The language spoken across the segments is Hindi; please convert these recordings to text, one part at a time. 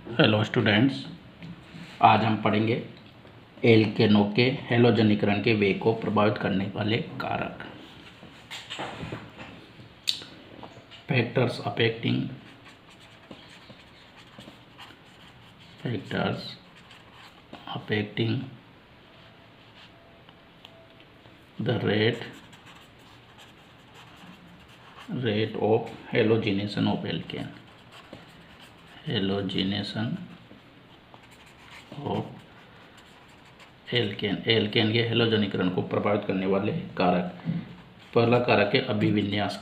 हेलो स्टूडेंट्स, आज हम पढ़ेंगे एल्केनों के हैलोजनीकरण के वेग को प्रभावित करने वाले कारक। Factors affecting the rate of halogenation of alkane। Alkane के हैलोजनीकरण को प्रभावित करने वाले कारक। पहला कारक है अभिविन्यास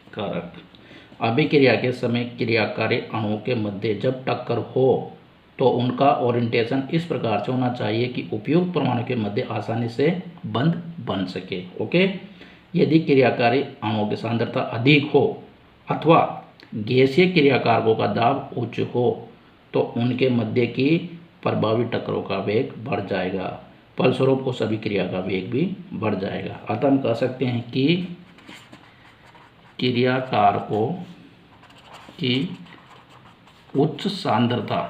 कारक। अभिक्रिया के समय क्रियाकारी अणुओं के मध्य जब टक्कर हो तो उनका ओरिएंटेशन इस प्रकार से होना चाहिए कि उपयुक्त परमाणु के मध्य आसानी से बंध बन सके। ओके, यदि क्रियाकारी अणुओं की सांद्रता अधिक हो अथवा गैसीय क्रियाकारकों का दाब उच्च हो तो उनके मध्य की प्रभावी टक्करों का वेग बढ़ जाएगा, फलस्वरूप उस अभिक्रिया का वेग भी बढ़ जाएगा। अतः हम कह सकते हैं कि क्रियाकारकों की उच्च सांद्रता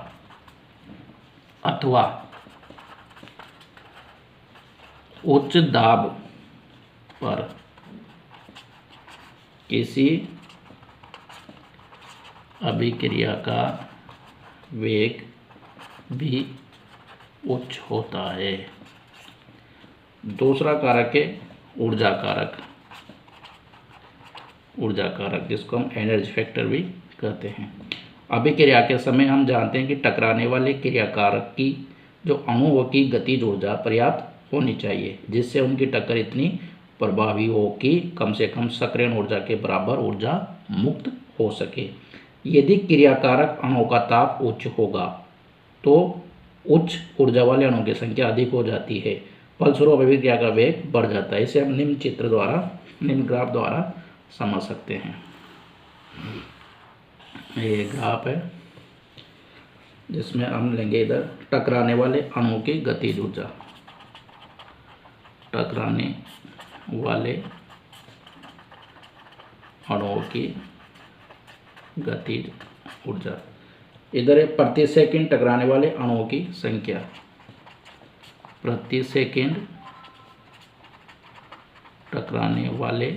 अथवा उच्च दाब पर किसी अभिक्रिया का वेग भी उच्च होता है। दूसरा कारक है ऊर्जा कारक, जिसको हम एनर्जी फैक्टर भी कहते हैं। अभिक्रिया के समय हम जानते हैं कि टकराने वाले क्रियाकारक की जो अणुओं की गतिज ऊर्जा पर्याप्त होनी चाहिए, जिससे उनकी टक्कर इतनी प्रभावी हो कि कम से कम सक्रियण ऊर्जा के बराबर ऊर्जा मुक्त हो सके। यदि क्रियाकारक अणुओं का ताप उच्च होगा तो उच्च ऊर्जा वाले अणुओं की संख्या अधिक हो जाती है, फलस्वरूप अभिक्रिया का वेग बढ़ जाता है। इसे हम निम्न ग्राफ द्वारा समझ सकते हैं। ये ग्राफ है जिसमें हम लेंगे इधर टकराने वाले अणुओं की गतिज ऊर्जा, टकराने वाले अणुओं की गतिज ऊर्जा। इधर है प्रति सेकंड टकराने वाले अणुओं की संख्या, प्रति सेकंड टकराने वाले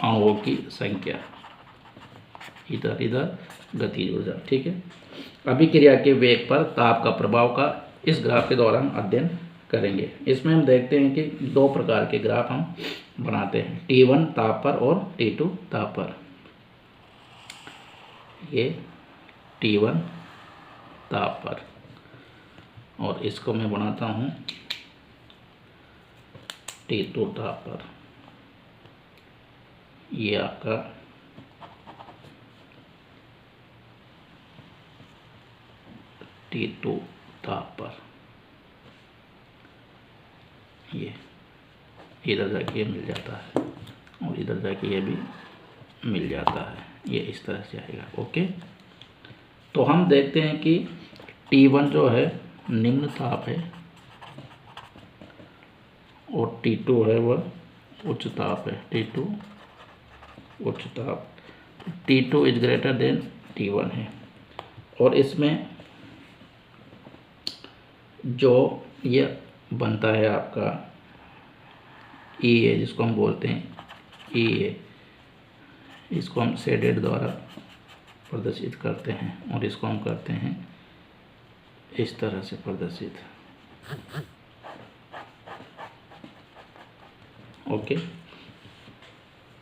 अणुओं की संख्या, इधर गतिज ऊर्जा। ठीक है, अभिक्रिया के वेग पर ताप का प्रभाव का इस ग्राफ के द्वारा हम अध्ययन करेंगे। इसमें हम देखते हैं कि दो प्रकार के ग्राफ हम बनाते हैं, T1 ताप पर और T2 ताप पर। ये T1 ताप पर और इसको मैं बनाता हूँ T2 ताप पर। ये आपका T2 ताप पर, ये इधर जाके ये मिल जाता है और इधर जाके ये भी मिल जाता है, ये इस तरह से आएगा। ओके, तो हम देखते हैं कि T1 जो है निम्न ताप है और T2 है वह उच्च ताप है। T2 उच्च ताप, T2 is greater than T1 है। और इसमें जो ये बनता है आपका EA, जिसको हम बोलते हैं EA, इसको हम शेडेड द्वारा प्रदर्शित करते हैं और इसको हम करते हैं इस तरह से प्रदर्शित। ओके,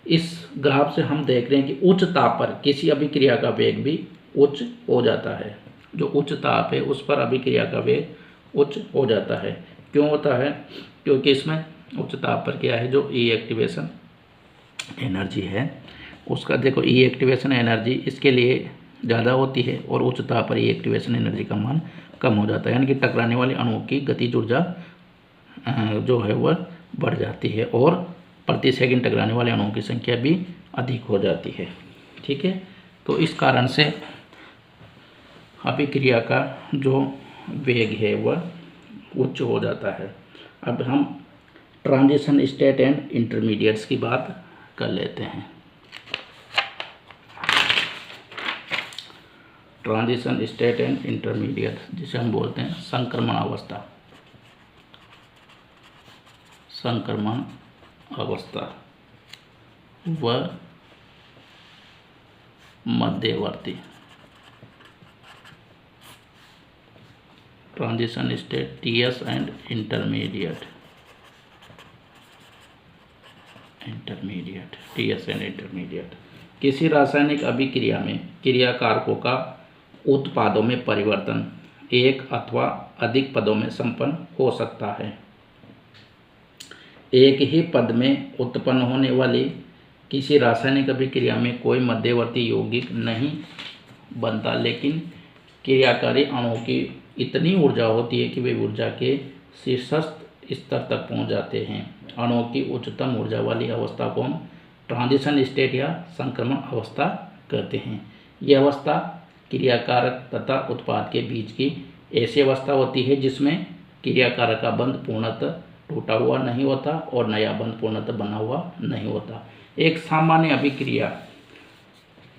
इस ग्राफ से हम देख रहे हैं कि उच्च ताप पर किसी अभिक्रिया का वेग भी उच्च हो जाता है। जो उच्च ताप है उस पर अभिक्रिया का वेग उच्च हो जाता है। क्यों होता है? क्योंकि इसमें उच्च ताप पर क्या है, जो ई एक्टिवेशन एनर्जी है उसका, देखो ई एक्टिवेशन एनर्जी इसके लिए ज़्यादा होती है और उच्च ताप पर ई एक्टिवेशन एनर्जी का मान कम हो जाता है, यानी कि टकराने वाले अणुओं की गतिज ऊर्जा जो है वह बढ़ जाती है और प्रति सेकंड टकराने वाले अणुओं की संख्या भी अधिक हो जाती है। ठीक है, तो इस कारण से अभिक्रिया का जो वेग है वह उच्च हो जाता है। अब हम ट्रांजिशन स्टेट एंड इंटरमीडिएट्स की बात कर लेते हैं। ट्रांजिशन स्टेट एंड इंटरमीडिएट, जिसे हम बोलते हैं संक्रमण अवस्था, संक्रमण अवस्था व मध्यवर्ती। Transition state, TS and intermediate, TS and intermediate. किसी रासायनिक अभिक्रिया में क्रियाकारकों का उत्पादों में परिवर्तन एक अथवा अधिक पदों में संपन्न हो सकता है। एक ही पद में उत्पन्न होने वाली किसी रासायनिक अभिक्रिया में कोई मध्यवर्ती यौगिक नहीं बनता, लेकिन क्रियाकारी अणुओं की इतनी ऊर्जा होती है कि वे ऊर्जा के शीर्षस्थ स्तर तक पहुंच जाते हैं। अणुओं की उच्चतम ऊर्जा वाली अवस्था को हम ट्रांजिशन स्टेट या संक्रमण अवस्था कहते हैं। यह अवस्था क्रियाकारक तथा उत्पाद के बीच की ऐसी अवस्था होती है जिसमें क्रियाकारक का बंध पूर्णतः टूटा हुआ नहीं होता और नया बंध पूर्णतः बना हुआ नहीं होता। एक सामान्य अभिक्रिया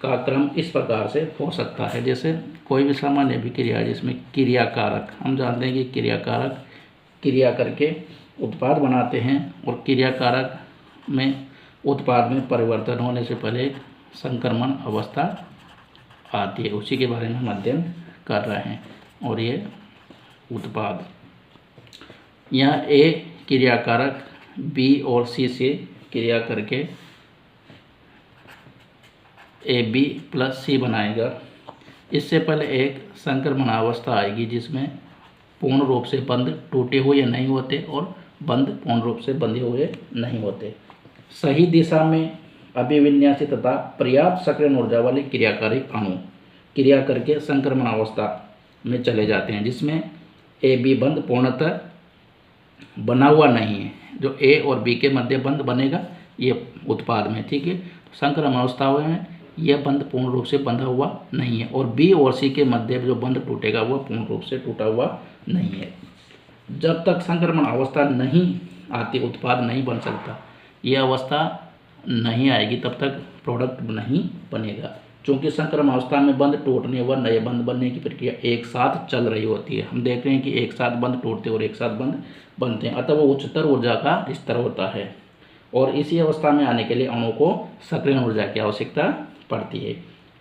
का क्रम इस प्रकार से हो सकता है, जैसे कोई भी सामान्य अभिक्रिया जिसमें क्रियाकारक, हम जानते हैं कि क्रियाकारक क्रिया करके उत्पाद बनाते हैं और क्रियाकारक में उत्पाद में परिवर्तन होने से पहले एक संक्रमण अवस्था आती है, उसी के बारे में हम अध्ययन कर रहे हैं। और ये उत्पाद, यहाँ ए क्रियाकारक बी और सी से क्रिया करके ए बी प्लस सी बनाएगा। इससे पहले एक संक्रमण अवस्था आएगी जिसमें पूर्ण रूप से बंध टूटे हुए नहीं होते और बंध पूर्ण रूप से बंधे हुए नहीं होते। सही दिशा में अभिविन्यासी तथा पर्याप्त सक्रिय ऊर्जा वाले क्रियाकारी अणु क्रिया करके संक्रमण अवस्था में चले जाते हैं, जिसमें ए बी बंध पूर्णतः बना हुआ नहीं है। जो ए और बी के मध्य बंध बनेगा ये उत्पाद में, ठीक है। संक्रमण अवस्था में यह बंध पूर्ण रूप से बंधा हुआ नहीं है और बी और सी के मध्य जो बंध टूटेगा वह पूर्ण रूप से टूटा हुआ नहीं है। जब तक संक्रमण अवस्था नहीं आती उत्पाद नहीं बन सकता। यह अवस्था नहीं आएगी तब तक प्रोडक्ट नहीं बनेगा, क्योंकि संक्रमण अवस्था में बंध टूटने व नए बंध बनने की प्रक्रिया एक साथ चल रही होती है। हम देख रहे हैं कि एक साथ बंध टूटते और एक साथ बंध बनते हैं, अतः वो उच्चतर ऊर्जा का स्तर होता है और इसी अवस्था में आने के लिए अणु को सक्रिय ऊर्जा की आवश्यकता पड़ती है।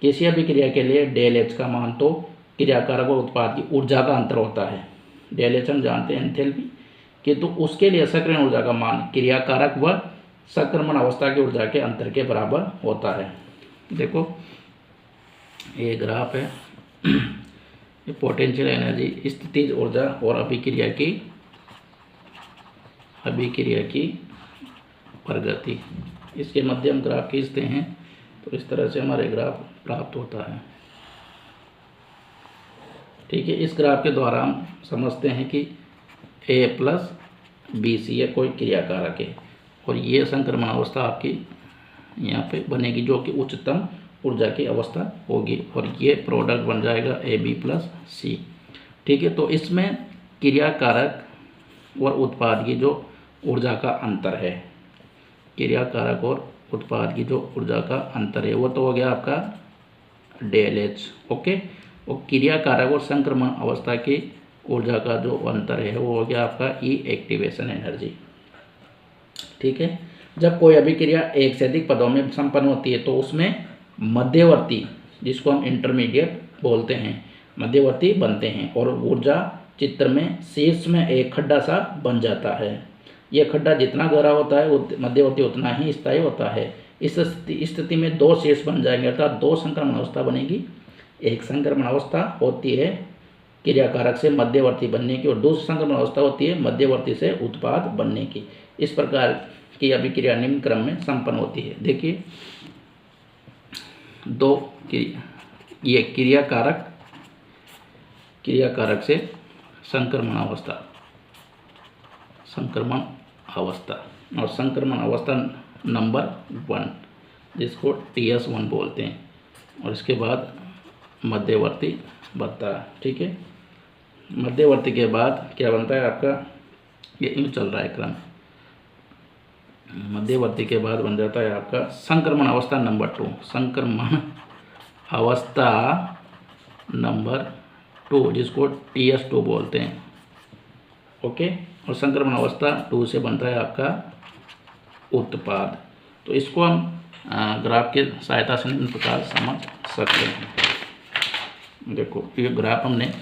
किसी अभिक्रिया के लिए डेल एच का मान तो क्रियाकारक और उत्पाद की ऊर्जा का अंतर होता है। डेल एच हम जानते हैं एंथैल्पी कि, तो उसके लिए सक्रिय ऊर्जा का मान क्रियाकारक व संक्रमण अवस्था की ऊर्जा के अंतर के बराबर होता है। देखो ये ग्राफ है, ये पोटेंशियल एनर्जी, स्थितिज ऊर्जा और अभिक्रिया की प्रगति, इसके मध्य हम ग्राफ खींचते हैं तो इस तरह से हमारे ग्राफ प्राप्त होता है, ठीक है। इस ग्राफ के द्वारा हम समझते हैं कि ए प्लस बी सी है कोई क्रियाकारक है और ये संक्रमण अवस्था आपकी यहाँ पे बनेगी जो कि उच्चतम ऊर्जा की अवस्था होगी और ये प्रोडक्ट बन जाएगा ए बी प्लस सी, ठीक है। तो इसमें क्रियाकारक और उत्पाद की जो ऊर्जा का अंतर है, क्रियाकारक और उत्पाद की जो ऊर्जा का अंतर है वो तो हो गया आपका डेल एच, ओके। और क्रियाकारक और संक्रमण अवस्था की ऊर्जा का जो अंतर है वो हो गया आपका ई एक्टिवेशन एनर्जी, ठीक है। जब कोई अभिक्रिया एक से अधिक पदों में संपन्न होती है तो उसमें मध्यवर्ती, जिसको हम इंटरमीडिएट बोलते हैं, मध्यवर्ती बनते हैं और ऊर्जा चित्र में शीर्ष में एक खड्डा सा बन जाता है। यह खड्डा जितना गहरा होता है मध्यवर्ती उतना ही स्थायी होता है। इस स्थिति में दो शीर्ष बन जाएंगे, अर्थात दो संक्रमण अवस्था बनेगी। एक संक्रमण अवस्था होती है क्रियाकारक से मध्यवर्ती बनने की और दूसरी संक्रमण अवस्था होती है मध्यवर्ती से उत्पाद बनने की। इस प्रकार की अभिक्रिया निम्न क्रम में संपन्न होती है। देखिए दो ये क्रियाकारक से संक्रमण अवस्था और संक्रमण अवस्था नंबर 1 जिसको TS1 बोलते हैं और इसके बाद मध्यवर्ती बनता है, ठीक है। मध्यवर्ती के बाद क्या बनता है आपका, ये यूँ चल रहा है क्रम, मध्यवर्ती के बाद बन जाता है आपका संक्रमण अवस्था नंबर 2। संक्रमण अवस्था नंबर 2 जिसको TS2 बोलते हैं। ओके, और संक्रमण अवस्था 2 से बनता है आपका उत्पाद। तो इसको हम ग्राफ के सहायता से निम्न प्रकार समझ सकते हैं। देखो ये ग्राफ हमने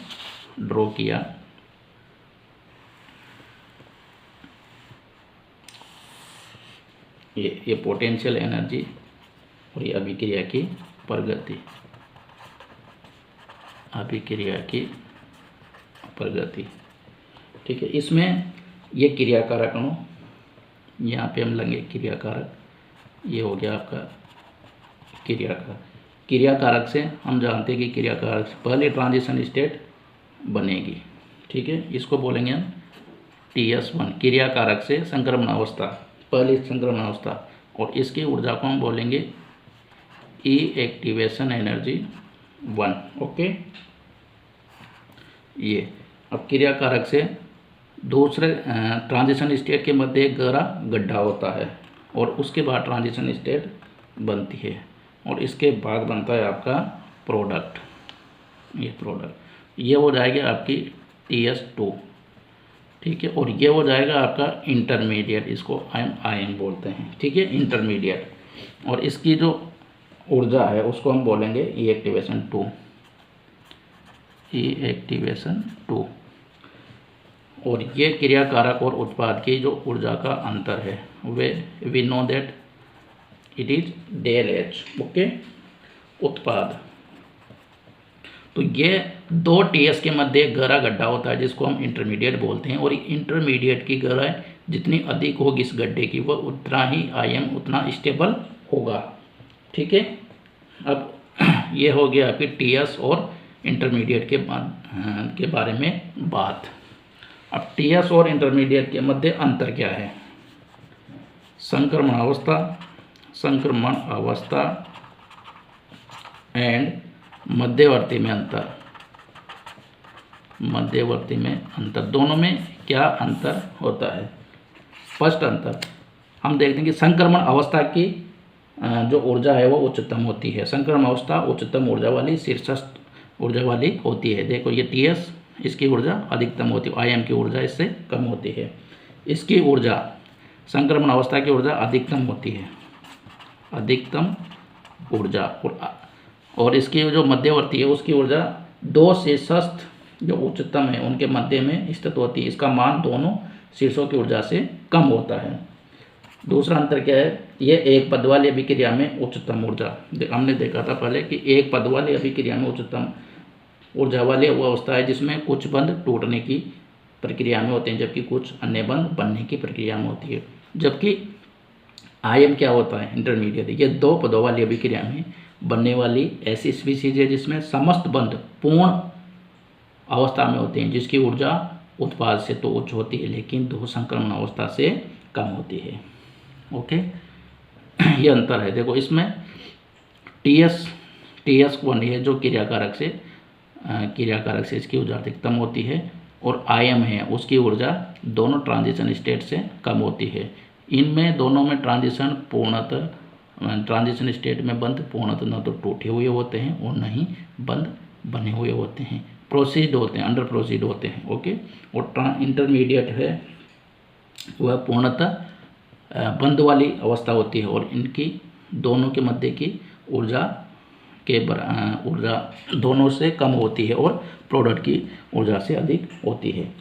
ड्रॉ किया। ये पोटेंशियल एनर्जी और ये अभिक्रिया की प्रगति, अभिक्रिया की प्रगति। ठीक है, इसमें ये क्रियाकारक अणु, यहाँ पे हम लेंगे क्रियाकारक, ये हो गया आपका क्रियाकारक। क्रियाकारक से हम जानते हैं कि क्रियाकारक से पहले ट्रांजिशन स्टेट बनेगी। ठीक है, इसको बोलेंगे हम TS1। क्रियाकारक से संक्रमण अवस्था, पहली संक्रमण अवस्था, और इसकी ऊर्जा को हम बोलेंगे E एक्टिवेशन एनर्जी 1। ओके, ये अब क्रियाकारक से दूसरे ट्रांजिशन स्टेट के मध्य एक गहरा गड्ढा होता है और उसके बाद ट्रांजिशन स्टेट बनती है और इसके बाद बनता है आपका प्रोडक्ट। ये प्रोडक्ट ये हो जाएगी आपकी TS2। ठीक है, और ये हो जाएगा आपका इंटरमीडिएट, इसको IM बोलते हैं। ठीक है, इंटरमीडिएट, और इसकी जो ऊर्जा है उसको हम बोलेंगे E एक्टिवेशन 2, E एक्टिवेशन 2। और ये क्रियाकारक और उत्पाद की जो ऊर्जा का अंतर है we know that it is del H। Okay, उत्पाद, तो ये 2 TS के मध्य एक गहरा गड्ढा होता है जिसको हम इंटरमीडिएट बोलते हैं, और इंटरमीडिएट की गहराई जितनी अधिक होगी इस गड्ढे की, वह उतना ही IM उतना स्टेबल होगा। ठीक है, अब ये हो गया आपकी TS और इंटरमीडिएट के बारे में बात। अब TS और इंटरमीडिएट के मध्य अंतर क्या है? संक्रमण अवस्था, संक्रमण अवस्था एंड मध्यवर्ती में अंतर, मध्यवर्ती में अंतर, दोनों में क्या अंतर होता है? फर्स्ट अंतर हम देखते हैं कि संक्रमण अवस्था की जो ऊर्जा है वो उच्चतम होती है। संक्रमण अवस्था उच्चतम ऊर्जा वाली, शीर्षस्थ ऊर्जा वाली होती है। देखो ये TS, इसकी ऊर्जा अधिकतम होती है, IM की ऊर्जा इससे कम होती है। इसकी ऊर्जा, संक्रमण अवस्था की ऊर्जा अधिकतम होती है, अधिकतम ऊर्जा, और इसकी जो मध्यवर्ती है उसकी ऊर्जा 2 शीर्षस्थ जो उच्चतम है उनके मध्य में स्थित होती है। इसका मान दोनों शीर्षों की ऊर्जा से कम होता है। दूसरा अंतर क्या है? ये एक पद वाली अभिक्रिया में उच्चतम ऊर्जा, हमने देखा था पहले कि एक पद वाली अभिक्रिया में उच्चतम ऊर्जा वाली वो अवस्था है जिसमें कुछ बंध टूटने की प्रक्रिया में होते हैं जबकि कुछ अन्य बंध बनने की प्रक्रिया में होती है। जबकि IM क्या होता है? इंटरमीडिएट। ये 2 पदों वाली अभिक्रिया में बनने वाली ऐसी स्पीशीज है जिसमें समस्त बंध पूर्ण अवस्था में होते हैं, जिसकी ऊर्जा उत्पाद से तो उच्च होती है लेकिन 2 संक्रमण अवस्था से कम होती है। ओके, ये अंतर है। देखो इसमें TS1 है जो क्रियाकारक से इसकी ऊर्जा अधिकतम होती है, और IM है उसकी ऊर्जा दोनों ट्रांजिशन स्टेट से कम होती है। इनमें दोनों में ट्रांजिशन स्टेट में बंध पूर्णतः न तो टूटे हुए होते हैं और न ही बंध बने हुए होते हैं, प्रोसीड होते हैं, अंडर प्रोसीड होते हैं। ओके, और इंटरमीडिएट है वह पूर्णतः बंध वाली अवस्था होती है और इनकी दोनों के मध्य की ऊर्जा दोनों से कम होती है और प्रोडक्ट की ऊर्जा से अधिक होती है।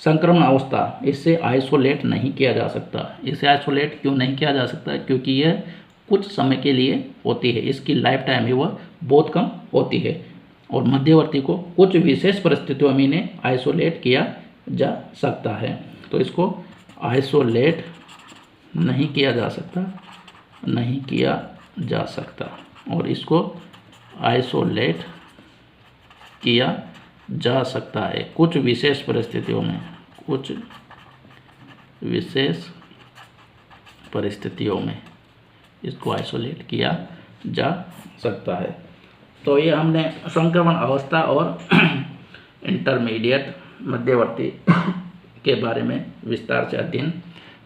संक्रमण अवस्था, इससे आइसोलेट नहीं किया जा सकता। इसे आइसोलेट क्यों नहीं किया जा सकता? क्योंकि यह कुछ समय के लिए होती है, इसकी लाइफ टाइम है वह बहुत कम होती है, और मध्यवर्ती को कुछ विशेष परिस्थितियों में इन्हें आइसोलेट किया जा सकता है। तो इसको आइसोलेट नहीं किया जा सकता, और इसको आइसोलेट किया जा सकता है कुछ विशेष परिस्थितियों में, इसको आइसोलेट किया जा सकता है। तो ये हमने संक्रमण अवस्था और इंटरमीडिएट मध्यवर्ती के बारे में विस्तार से अध्ययन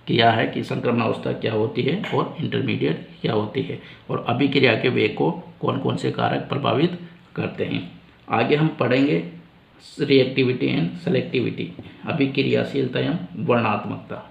किया है कि संक्रमणावस्था क्या होती है और इंटरमीडिएट क्या होती है, और अभिक्रिया के वेग को कौन कौन से कारक प्रभावित करते हैं। आगे हम पढ़ेंगे रिएक्टिविटी एंड सेलेक्टिविटी, अभिक्रियाशीलता एवं वर्णनात्मकता।